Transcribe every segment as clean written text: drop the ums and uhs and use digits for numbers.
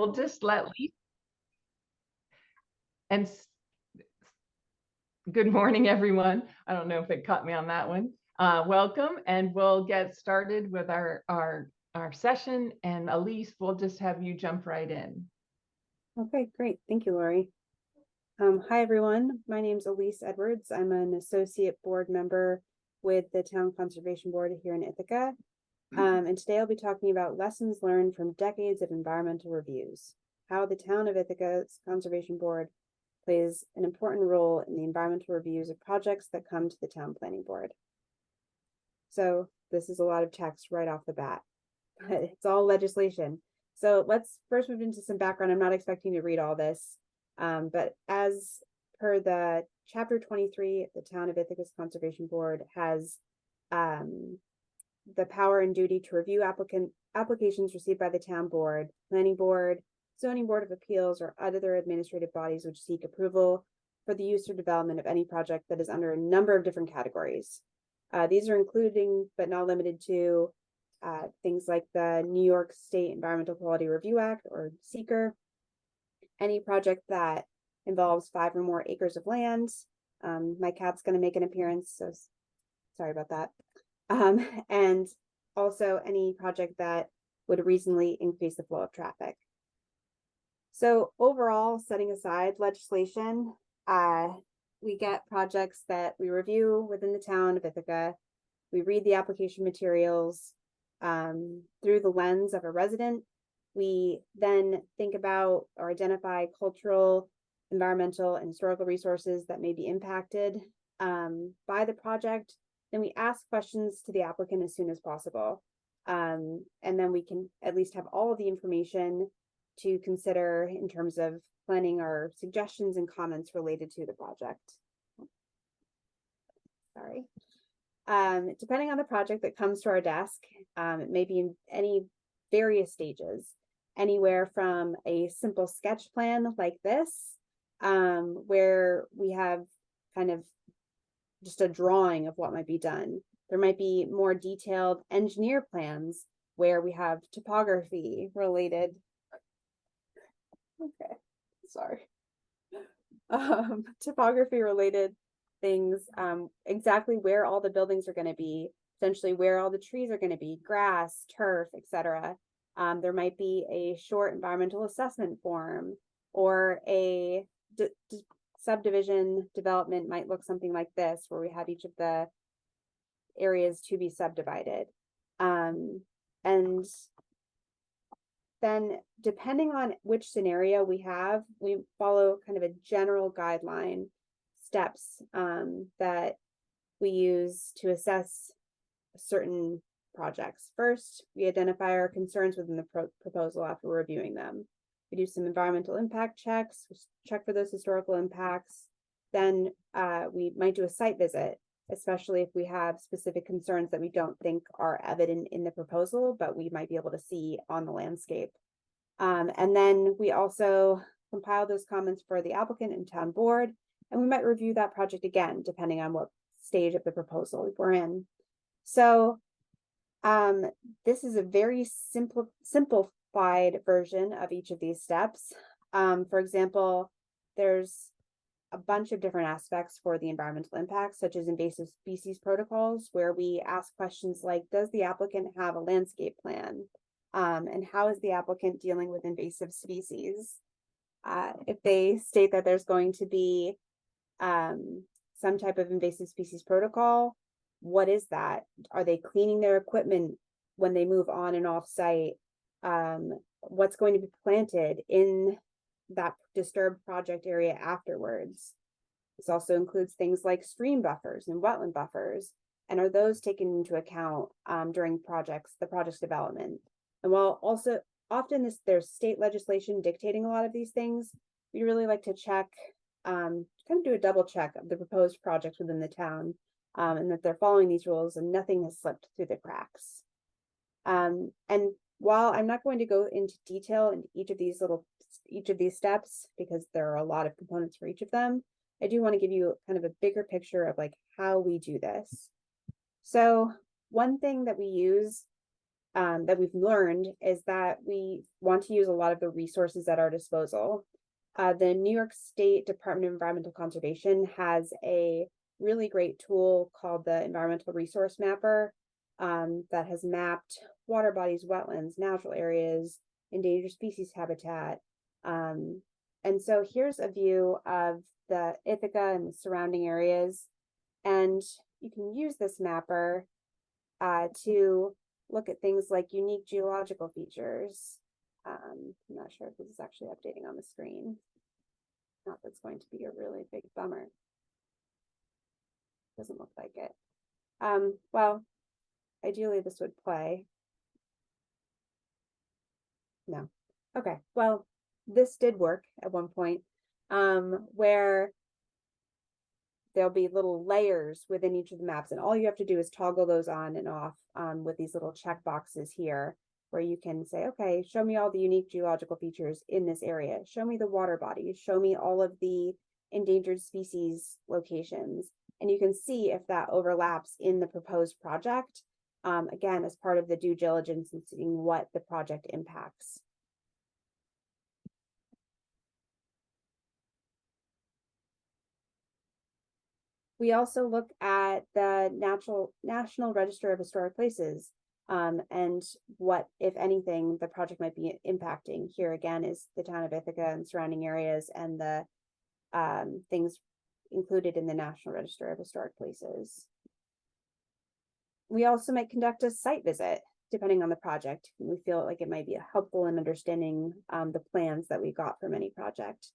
We'll just let Lisa and good morning, everyone. I don't know if it caught me on that one. Welcome, and we'll get started with our session. And Elise, we'll just have you jump right in. Okay, great. Thank you, Lori. Hi, everyone. My name is Elise Edwards. I'm an associate board member with the Town Conservation Board here in Ithaca. And today I'll be talking about lessons learned from decades of environmental reviews, how the Town of Ithaca's Conservation Board plays an important role in the environmental reviews of projects that come to the Town Planning Board. So this is a lot of text right off the bat, but it's all legislation. So let's first move into some background. I'm not expecting to read all this, but as per the Chapter 23, the Town of Ithaca's Conservation Board has the power and duty to review applications received by the Town Board, Planning Board, Zoning Board of Appeals, or other administrative bodies which seek approval for the use or development of any project that is under a number of different categories. These are including, but not limited to, things like the New York State Environmental Quality Review Act, or SEQR, any project that involves 5 or more acres of land. My cat's going to make an appearance, so sorry about that. And also any project that would reasonably increase the flow of traffic. So overall, setting aside legislation, we get projects that we review within the town of Ithaca. We read the application materials through the lens of a resident. We then think about or identify cultural, environmental, and historical resources that may be impacted by the project. Then we ask questions to the applicant as soon as possible. And then we can at least have all of the information to consider in terms of planning our suggestions and comments related to the project. Sorry. Depending on the project that comes to our desk, it may be in any various stages, anywhere from a simple sketch plan like this, where we have kind of just a drawing of what might be done. There might be more detailed engineer plans where we have topography related. Okay, sorry. Topography related things, exactly where all the buildings are going to be, essentially where all the trees are going to be, grass, turf, etc. There might be a short environmental assessment form, or a subdivision development might look something like this, where we have each of the areas to be subdivided. And then depending on which scenario we have, we follow kind of a general guideline steps that we use to assess certain projects. First, we identify our concerns within the proposal after reviewing them. We do some environmental impact checks, check for those historical impacts. Then we might do a site visit, especially if we have specific concerns that we don't think are evident in the proposal, but we might be able to see on the landscape. And then we also compile those comments for the applicant and town board, and we might review that project again, depending on what stage of the proposal we're in. So this is a very simplified version of each of these steps. For example, there's a bunch of different aspects for the environmental impact, such as invasive species protocols, where we ask questions like, does the applicant have a landscape plan? And how is the applicant dealing with invasive species? If they state that there's going to be some type of invasive species protocol, what is that? Are they cleaning their equipment when they move on and off site? What's going to be planted in that disturbed project area afterwards? This also includes things like stream buffers and wetland buffers, and are those taken into account during the project's development? And while also often there's state legislation dictating a lot of these things, we really like to check, kind of do a double check of the proposed projects within the town, and that they're following these rules and nothing has slipped through the cracks. And while I'm not going to go into detail in each of these steps, because there are a lot of components for each of them, I do want to give you kind of a bigger picture of like how we do this. So one thing that we use that we've learned is that we want to use a lot of the resources at our disposal. The New York State Department of Environmental Conservation has a really great tool called the Environmental Resource Mapper that has mapped water bodies, wetlands, natural areas, endangered species habitat. And so here's a view of the Ithaca and the surrounding areas. And you can use this mapper to look at things like unique geological features. I'm not sure if this is actually updating on the screen. Not that's going to be a really big bummer. Doesn't look like it. Well, ideally this would play. No. Okay, well, this did work at one point, where there'll be little layers within each of the maps, and all you have to do is toggle those on and off with these little check boxes here, where you can say, okay, show me all the unique geological features in this area. Show me the water bodies. Show me all of the endangered species locations. And you can see if that overlaps in the proposed project, again, as part of the due diligence and seeing what the project impacts. We also look at the National Register of Historic Places and what, if anything, the project might be impacting. Here again is the town of Ithaca and surrounding areas and the things included in the National Register of Historic Places. We also might conduct a site visit, depending on the project. We feel like it might be helpful in understanding the plans that we got from any project.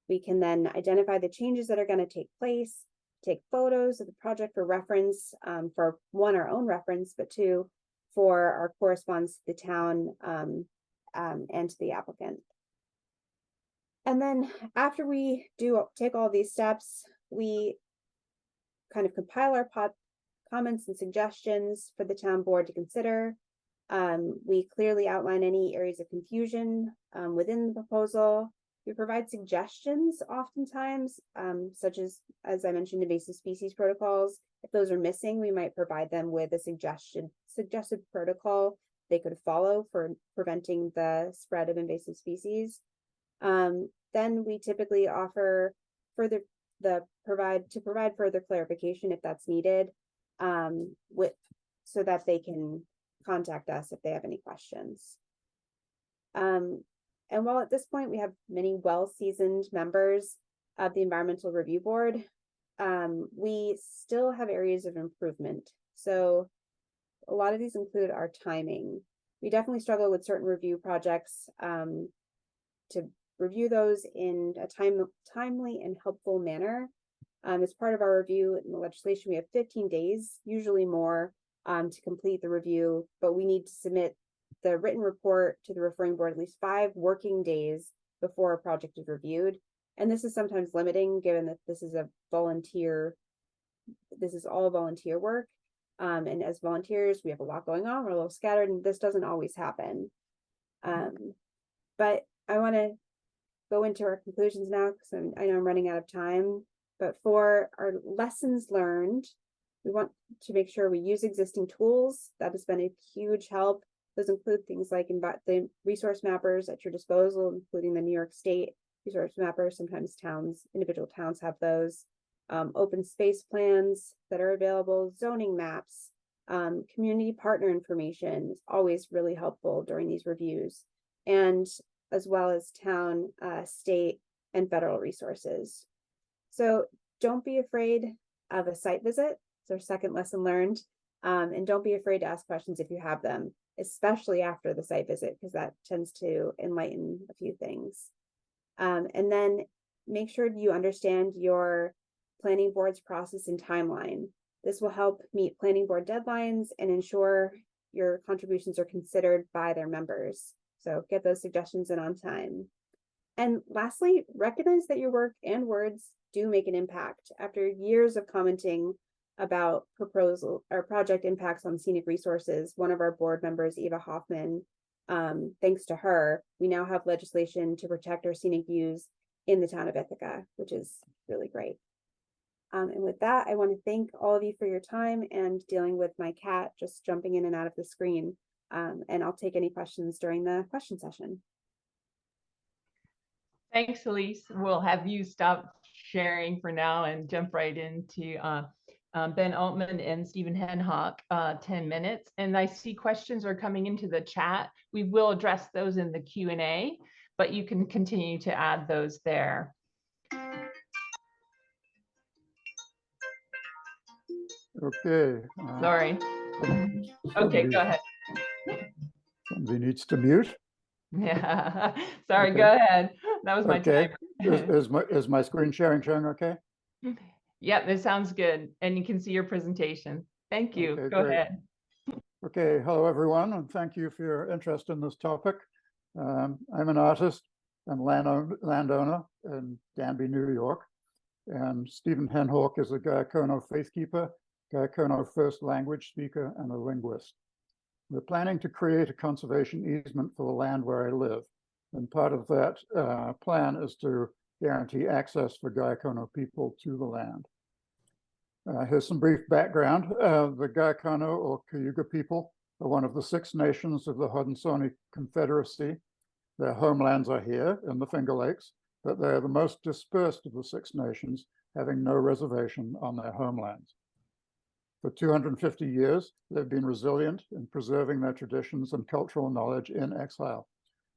We can then identify the changes that are going to take place, take photos of the project for reference, for one, our own reference, but two, for our correspondence to the town and to the applicant. And then after we take all these steps, we kind of compile our comments and suggestions for the town board to consider. We clearly outline any areas of confusion within the proposal. We provide suggestions oftentimes, such as I mentioned, invasive species protocols. If those are missing, we might provide them with a suggested protocol they could follow for preventing the spread of invasive species. Then we typically offer provide further clarification if that's needed, so that they can contact us if they have any questions. And while at this point we have many well-seasoned members of the Environmental Review Board, we still have areas of improvement. So a lot of these include our timing. We definitely struggle with certain review projects to review those in a timely and helpful manner. As part of our review in the legislation, we have 15 days, usually more, to complete the review, but we need to submit the written report to the referring board at least 5 working days before a project is reviewed. And this is sometimes limiting given that this is all volunteer work. And as volunteers, we have a lot going on, we're a little scattered, and this doesn't always happen. But I want to go into our conclusions now because I know I'm running out of time. But for our lessons learned, we want to make sure we use existing tools. That has been a huge help. Those include things like the resource mappers at your disposal, including the New York State resource mappers. Sometimes individual towns have those. Open space plans that are available, zoning maps, community partner information is always really helpful during these reviews, and as well as town, state, and federal resources. So don't be afraid of a site visit. It's our second lesson learned. And don't be afraid to ask questions if you have them, especially after the site visit, because that tends to enlighten a few things. And then make sure you understand your planning board's process and timeline. This will help meet planning board deadlines and ensure your contributions are considered by their members. So get those suggestions in on time. And lastly, recognize that your work and words do make an impact. After years of commenting about proposal or project impacts on scenic resources, one of our board members, Eva Hoffman, thanks to her, we now have legislation to protect our scenic views in the town of Ithaca, which is really great. And with that, I want to thank all of you for your time and dealing with my cat just jumping in and out of the screen. And I'll take any questions during the question session. Thanks, Elise. We'll have you stop sharing for now and jump right into Ben Altman and Stephen Henhock, 10 minutes. And I see questions are coming into the chat. We will address those in the Q&A, but you can continue to add those there. Okay. Sorry. Okay, go ahead. Somebody needs to mute. Yeah, sorry, Okay. Go ahead. That was my Okay. timer. Is my screen sharing showing okay? Yep, it sounds good. And you can see your presentation. Thank you. Okay, Go great. ahead. Okay, hello everyone, and thank you for your interest in this topic. I'm an artist and landowner in Danby, New York, and Stephen Henhock is a Gayakono faithkeeper, Gayakono first language speaker, and a linguist. We're planning to create a conservation easement for the land where I live, and part of that plan is to guarantee access for Gayakono people to the land. Here's some brief background. The Gayakono or Cayuga people are one of the 6 nations of the Haudenosaunee Confederacy. Their homelands are here in the Finger Lakes, but they are the most dispersed of the 6 nations, having no reservation on their homelands. For 250 years, they've been resilient in preserving their traditions and cultural knowledge in exile.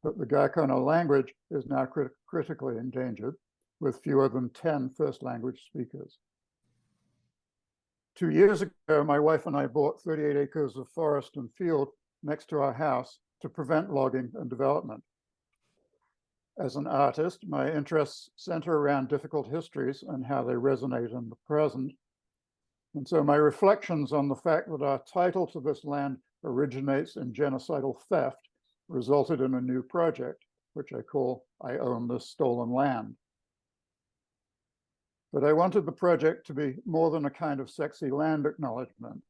But the Gayakono language is now critically endangered, with fewer than 10 first language speakers. 2 years ago, my wife and I bought 38 acres of forest and field next to our house to prevent logging and development. As an artist, my interests center around difficult histories and how they resonate in the present. And so my reflections on the fact that our title to this land originates in genocidal theft resulted in a new project, which I call I Own This Stolen Land. But I wanted the project to be more than a kind of sexy land acknowledgement.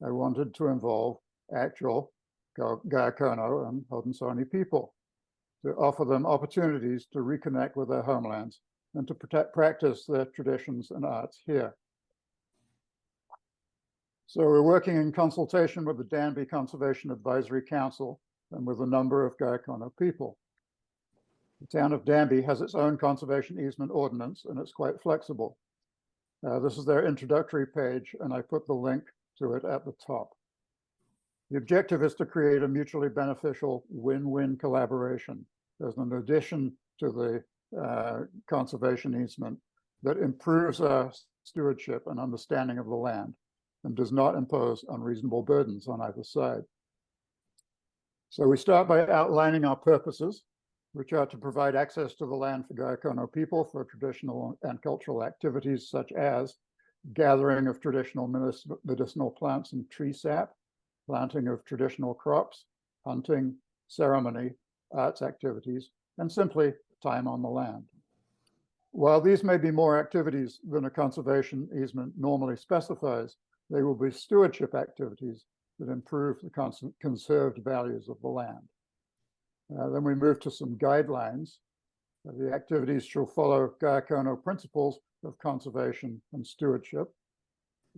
I wanted to involve actual Gayakono and Haudenosaunee people, to offer them opportunities to reconnect with their homelands and to practice their traditions and arts here. So we're working in consultation with the Danby Conservation Advisory Council and with a number of Gayakono people. The town of Danby has its own conservation easement ordinance, and it's quite flexible. This is their introductory page, and I put the link to it at the top. The objective is to create a mutually beneficial win-win collaboration. There's an addition to the conservation easement that improves our stewardship and understanding of the land and does not impose unreasonable burdens on either side. So we start by outlining our purposes, which are to provide access to the land for Gayakono people for traditional and cultural activities such as gathering of traditional medicinal plants and tree sap, planting of traditional crops, hunting, ceremony, arts activities, and simply time on the land. While these may be more activities than a conservation easement normally specifies, they will be stewardship activities that improve the conserved values of the land. Then we move to some guidelines. The activities shall follow Gayakono principles of conservation and stewardship.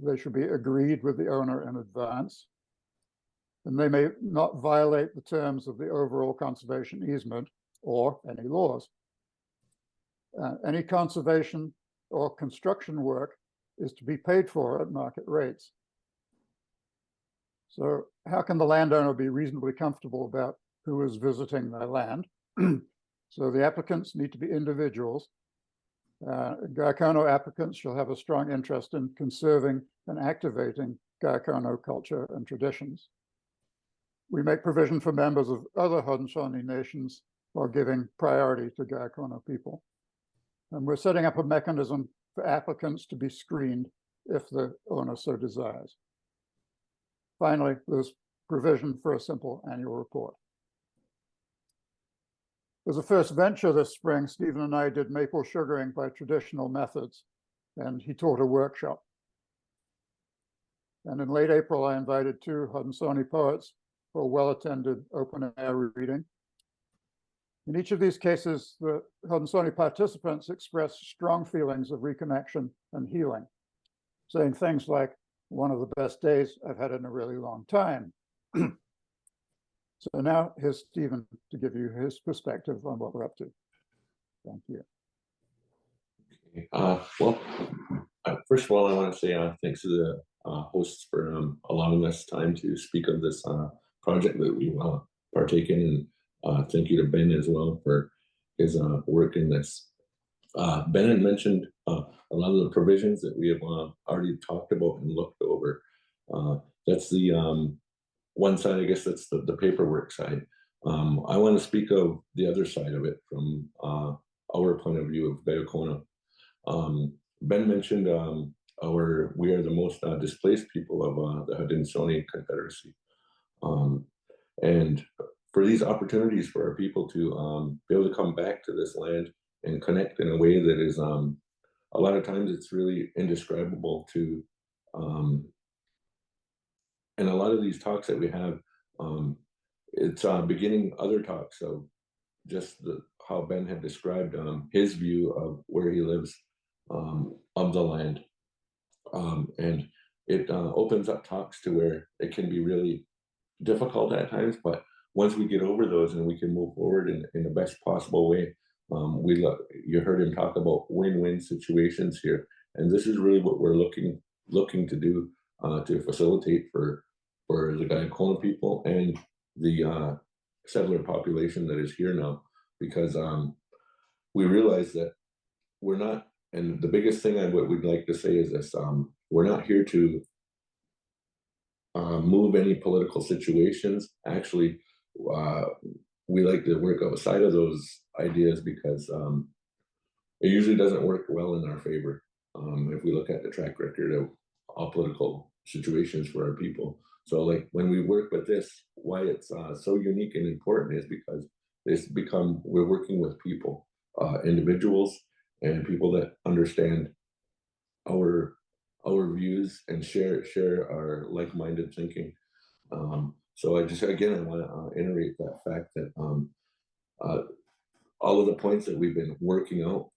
They should be agreed with the owner in advance, and they may not violate the terms of the overall conservation easement or any laws. Any conservation or construction work is to be paid for at market rates. So how can the landowner be reasonably comfortable about who is visiting their land? So the applicants need to be individuals. Gayakono applicants shall have a strong interest in conserving and activating Gayakono culture and traditions. We make provision for members of other Haudenosaunee nations while giving priority to Gayakono people. And we're setting up a mechanism for applicants to be screened if the owner so desires. Finally, there's provision for a simple annual report. As a first venture this spring, Stephen and I did maple sugaring by traditional methods, and he taught a workshop. And in late April, I invited 2 Haudenosaunee poets for a well-attended open-air reading. In each of these cases, the Haudenosaunee participants expressed strong feelings of reconnection and healing, saying things like, "One of the best days I've had in a really long time." So now here's Stephen to give you his perspective on what we're up to. Thank you. First of all, I want to say thanks to the hosts for allowing us time to speak of this project that we partake in, and thank you to Ben as well for his work in this. Ben had mentioned a lot of the provisions that we have already talked about and looked over. That's the one side, I guess that's the paperwork side. I want to speak of the other side of it from our point of view of Guyokona. Ben mentioned we are the most displaced people of the Haudenosaunee Confederacy. And for these opportunities for our people to be able to come back to this land and connect in a way that is, a lot of times it's really indescribable to, and a lot of these talks that we have, it's beginning other talks of just how Ben had described his view of where he lives, of the land. And it opens up talks to where it can be really difficult at times, but once we get over those and we can move forward in the best possible way, you heard him talk about win-win situations here, and this is really what we're looking to do to facilitate for the Guyokona people and the settler population that is here now, because we realize that we're not, and the biggest thing what we'd like to say is this: we're not here to move any political situations. Actually, we like to work outside of those ideas because it usually doesn't work well in our favor. If we look at the track record of all political situations for our people. So like when we work with this, why it's so unique and important is because we're working with people, individuals and people that understand our views and share our like-minded thinking. So I want to iterate that fact that all of the points that we've been working out,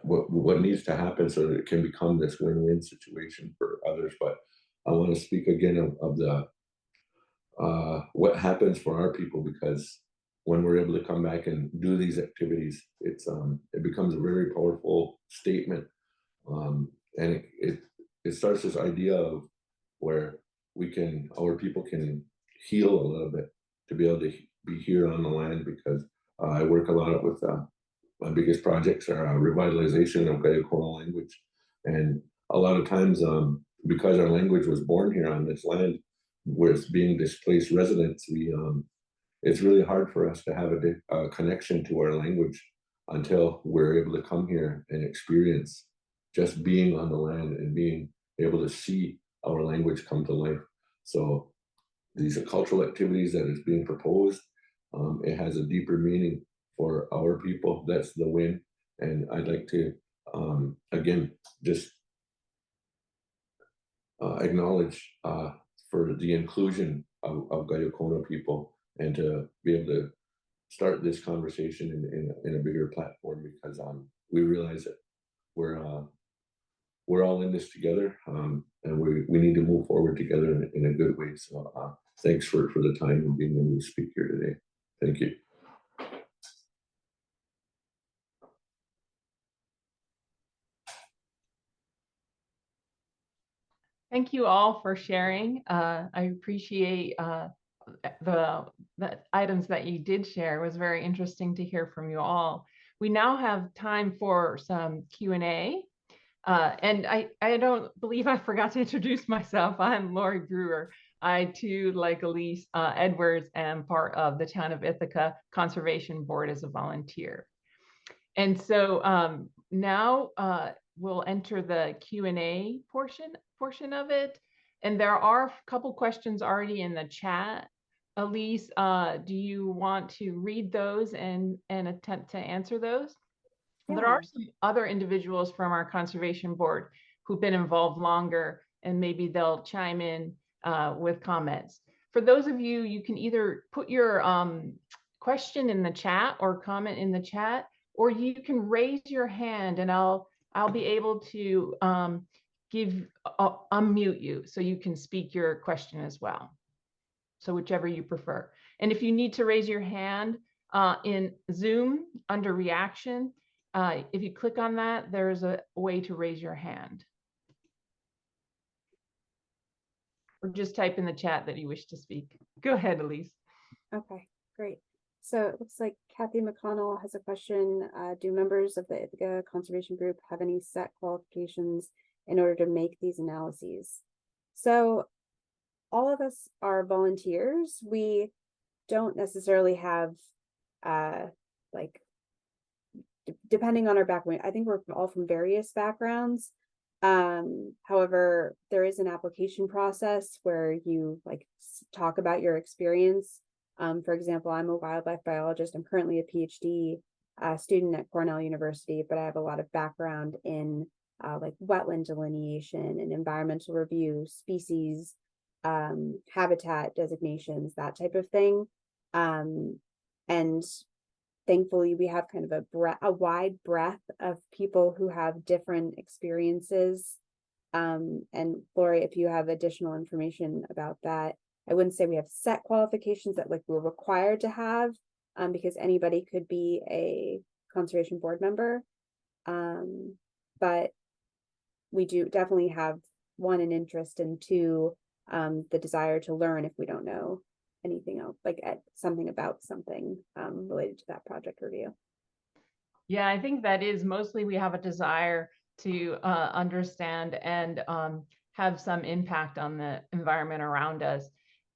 what needs to happen so that it can become this win-win situation for others. But I want to speak again of the what happens for our people, because when we're able to come back and do these activities, it becomes a very powerful statement, and it starts this idea of where our people can heal a little bit to be able to be here on the land, because I work a lot with my biggest projects are revitalization of Guyokona language, and a lot of times because our language was born here on this land, where it's being displaced residents, it's really hard for us to have a connection to our language until we're able to come here and experience just being on the land and being able to see our language come to life. So these are cultural activities that is being proposed. It has a deeper meaning for our people. That's the win. And I'd like to, again, just acknowledge for the inclusion of Guyokona people, and to be able to start this conversation in a bigger platform, because we realize that we're all in this together, and we need to move forward together in a good way. So thanks for the time and being able to speak here today. Thank you. Thank you all for sharing. I appreciate the items that you did share. It was very interesting to hear from you all. We now have time for some Q&A. And I don't believe I forgot to introduce myself. I'm Lori Brewer. I too, like Elise Edwards, am part of the Town of Ithaca Conservation Board as a volunteer. And so now we'll enter the Q&A portion of it. And there are a couple questions already in the chat. Elise, do you want to read those and attempt to answer those? Yeah. There are some other individuals from our conservation board who've been involved longer, and maybe they'll chime in with comments. For those of you, you can either put your question in the chat or comment in the chat, or you can raise your hand and I'll be able to unmute you so you can speak your question as well. So whichever you prefer. And if you need to raise your hand in Zoom under reaction, if you click on that, there's a way to raise your hand. Or just type in the chat that you wish to speak. Go ahead, Elise. Okay, great. So it looks like Kathy McConnell has a question. Do members of the Ithaca Conservation Group have any set qualifications in order to make these analyses? So all of us are volunteers. We don't necessarily have, depending on our background, I think we're all from various backgrounds. However, there is an application process where you talk about your experience. For example, I'm a wildlife biologist. I'm currently a PhD student at Cornell University, but I have a lot of background in wetland delineation and environmental review, species, habitat designations, that type of thing. And thankfully, we have kind of a wide breadth of people who have different experiences. And Lori, if you have additional information about that, I wouldn't say we have set qualifications that we're required to have, because anybody could be a conservation board member. But we do definitely have, one, an interest, and two, the desire to learn if we don't know anything else, something about something related to that project review. Yeah, I think that is mostly we have a desire to understand and have some impact on the environment around us.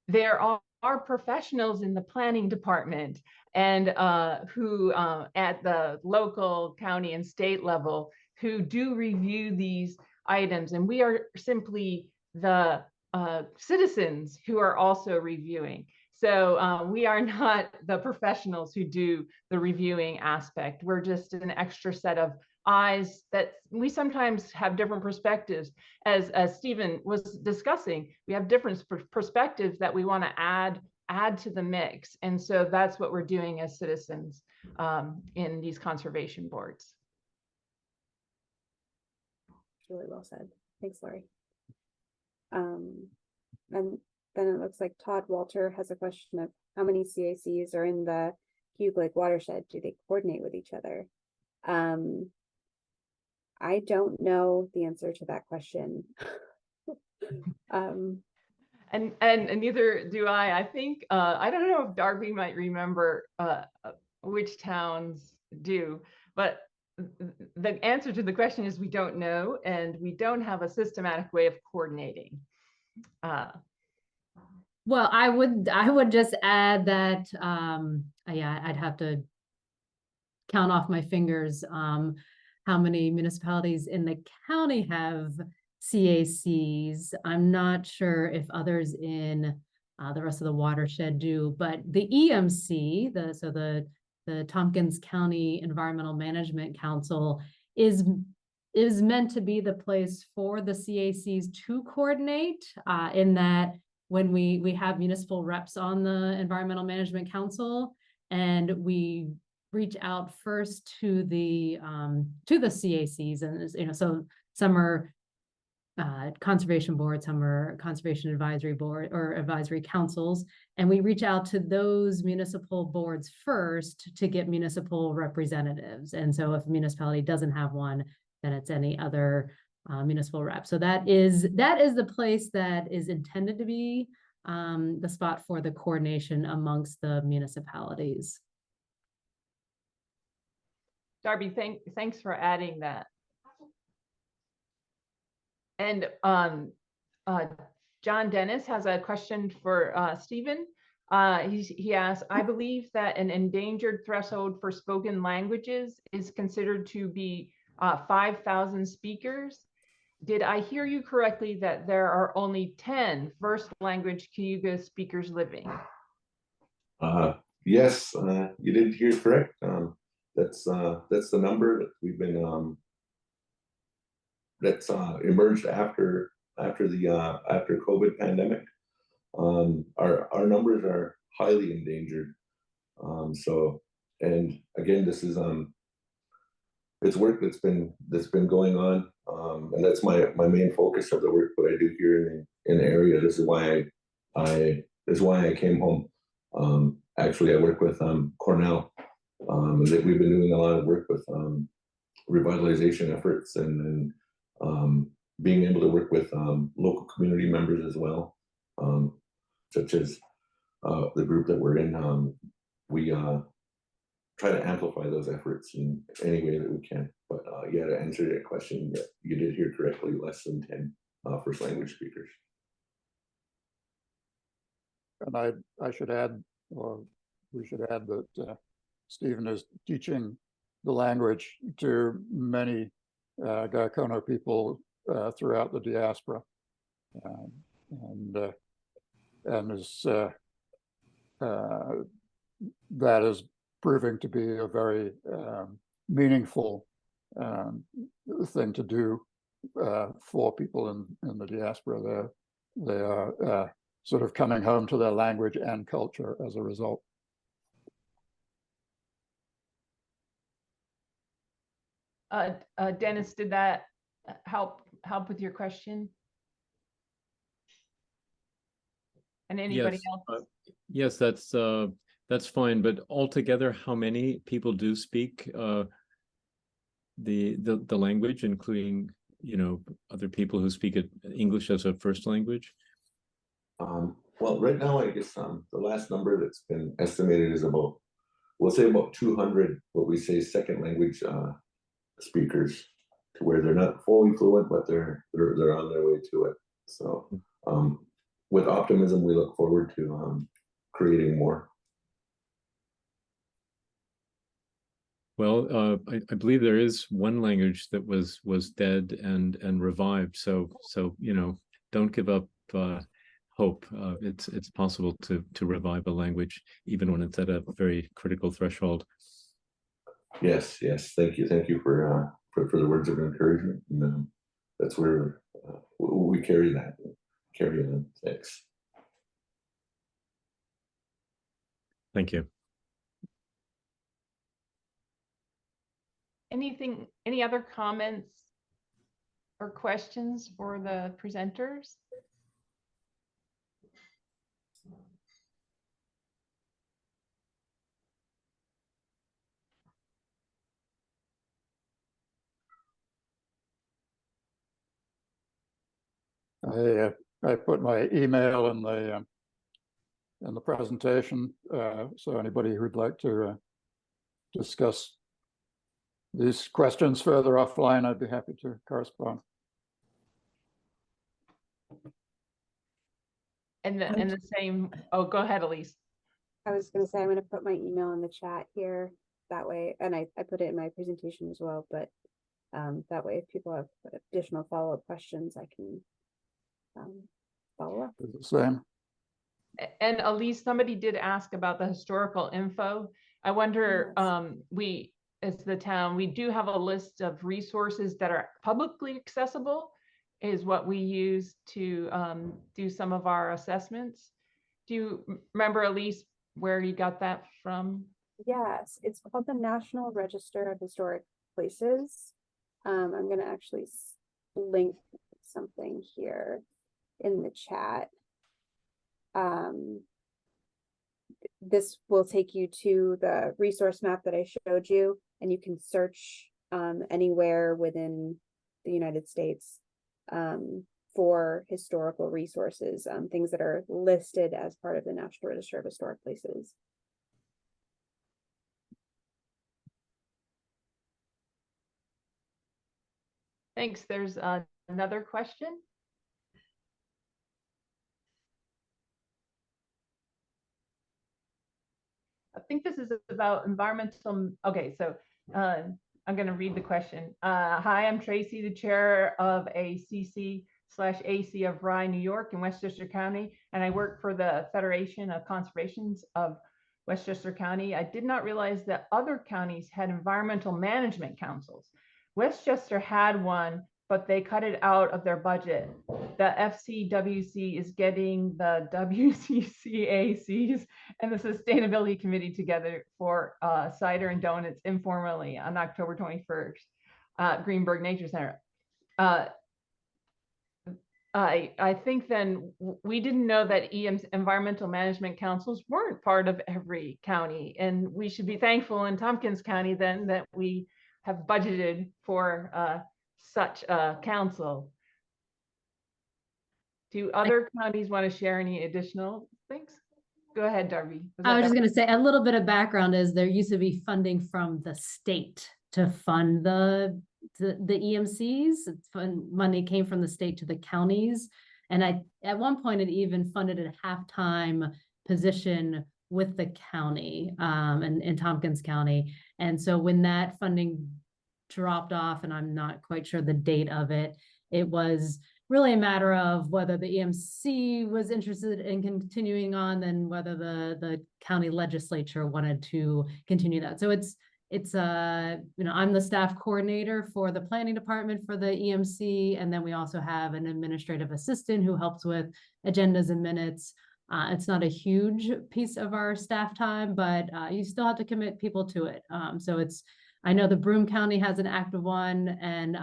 There are professionals in the planning department and who at the local, county, and state level who do review these items, and we are simply the citizens who are also reviewing. So we are not the professionals who do the reviewing aspect. We're just an extra set of eyes that we sometimes have different perspectives. As Stephen was discussing, we have different perspectives that we want to add to the mix. And so that's what we're doing as citizens in these conservation boards. Really well said. Thanks, Lori. And then it looks like Todd Walter has a question of how many CACs are in the Cube Lake watershed? Do they coordinate with each other? I don't know the answer to that question. And neither do I. I think I don't know if Darby might remember which towns do, but the answer to the question is we don't know, and we don't have a systematic way of coordinating. Well, I would just add that yeah, I'd have to count off my fingers how many municipalities in the county have CACs. I'm not sure if others in the rest of the watershed do, but the EMC, the Tompkins County Environmental Management Council, is meant to be the place for the CACs to coordinate, in that when we have municipal reps on the Environmental Management Council, and we reach out first to the CACs, and so some are conservation boards, some are conservation advisory board or advisory councils, and we reach out to those municipal boards first to get municipal representatives. And so if a municipality doesn't have one, then it's any other municipal rep. So that is the place that is intended to be the spot for the coordination amongst the municipalities. Darby, thanks for adding that. And John Dennis has a question for Stephen. He asks, I believe that an endangered threshold for spoken languages is considered to be 5,000 speakers. Did I hear you correctly that there are only 10 first language Cayuga speakers living? Yes, you did hear correct. That's the number that we've been that's emerged after COVID pandemic. Our numbers are highly endangered. So, and again, this is it's work that's been going on, and that's my main focus of the work that I do here in the area. This is why I is why I came home. Actually, I work with Cornell, and we've been doing a lot of work with revitalization efforts and being able to work with local community members as well, such as the group that we're in. We try to amplify those efforts in any way that we can. But yeah, to answer that question, you did hear correctly, less than 10 first language speakers. And I should add, or we should add that Stephen is teaching the language to many Gaikono people throughout the diaspora, and is that is proving to be a very meaningful thing to do for people in the diaspora. They are sort of coming home to their language and culture as a result. Dennis, did that help with your question? And anybody else? Yes, that's fine. But altogether, how many people do speak the language, including, you know, other people who speak English as a first language? Well, right now, I guess the last number that's been estimated is about, we'll say about 200, what we say second language speakers, to where they're not fully fluent, but they're on their way to it. So with optimism, we look forward to creating more. Well, I believe there is one language that was dead and revived. So you know, don't give up hope. It's possible to revive a language even when it's at a very critical threshold. Yes. Thank you for the words of encouragement. And, that's where we carry that. Carry on. Thanks. Thank you. Any other comments or questions for the presenters? I put my email in the presentation, so anybody who'd like to discuss these questions further offline, I'd be happy to correspond. And the same. Oh, go ahead, Elise. I was going to say, I'm going to put my email in the chat here that way. And I put it in my presentation as well, but that way, if people have additional follow-up questions, I can follow up. The same. And Elise, somebody did ask about the historical info. I wonder, Yes. We, as the town, we do have a list of resources that are publicly accessible, is what we use to do some of our assessments. Do you remember, Elise, where you got that from? Yes, it's called the National Register of Historic Places. I'm going to actually link something here in the chat. This will take you to the resource map that I showed you, and you can search anywhere within the United States for historical resources, things that are listed as part of the National Register of Historic Places. Thanks. There's another question. I think this is about environmental. Okay, so I'm going to read the question. Hi, I'm Tracy, the chair of ACC/AC of Rye, New York in Westchester County, and I work for the Federation of Conservations of Westchester County. I did not realize that other counties had environmental management councils. Westchester had one, but they cut it out of their budget. The FCWC is getting the WCCACs and the Sustainability Committee together for cider and donuts informally on October 21st, Greenberg Nature Center. I think then we didn't know that environmental management councils weren't part of every county, and we should be thankful in Tompkins County then that we have budgeted for such a council. Do other counties want to share any additional things? Go ahead, Darby. I was just going to say a little bit of background is there used to be funding from the state to fund the EMCs. Money came from the state to the counties. And at one point it even funded a half-time position with the county and in Tompkins County. And so when that funding dropped off, and I'm not quite sure the date of it, it was really a matter of whether the EMC was interested in continuing on, then whether the county legislature wanted to continue that. So it's I'm the staff coordinator for the planning department for the EMC, and then we also have an administrative assistant who helps with agendas and minutes. It's not a huge piece of our staff time, but you still have to commit people to it. So I know the Broome County has an active one, and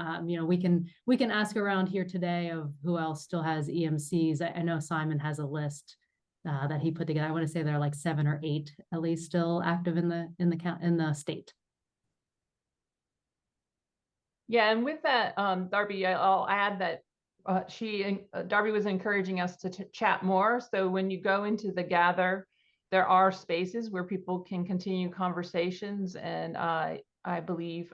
we can ask around here today of who else still has EMCs. I know Simon has a list that he put together. I want to say there are like 7 or 8 at least still active in the state. Yeah, and with that, Darby, I'll add that Darby was encouraging us to chat more. So when you go into the gather, there are spaces where people can continue conversations, and I believe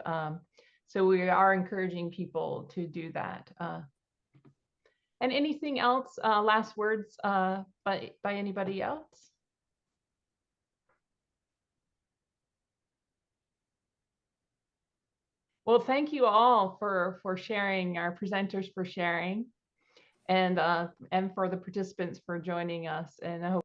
so. We are encouraging people to do that. And anything else? Last words by anybody else? Well, thank you all for sharing, our presenters for sharing, and for the participants for joining us. And I hope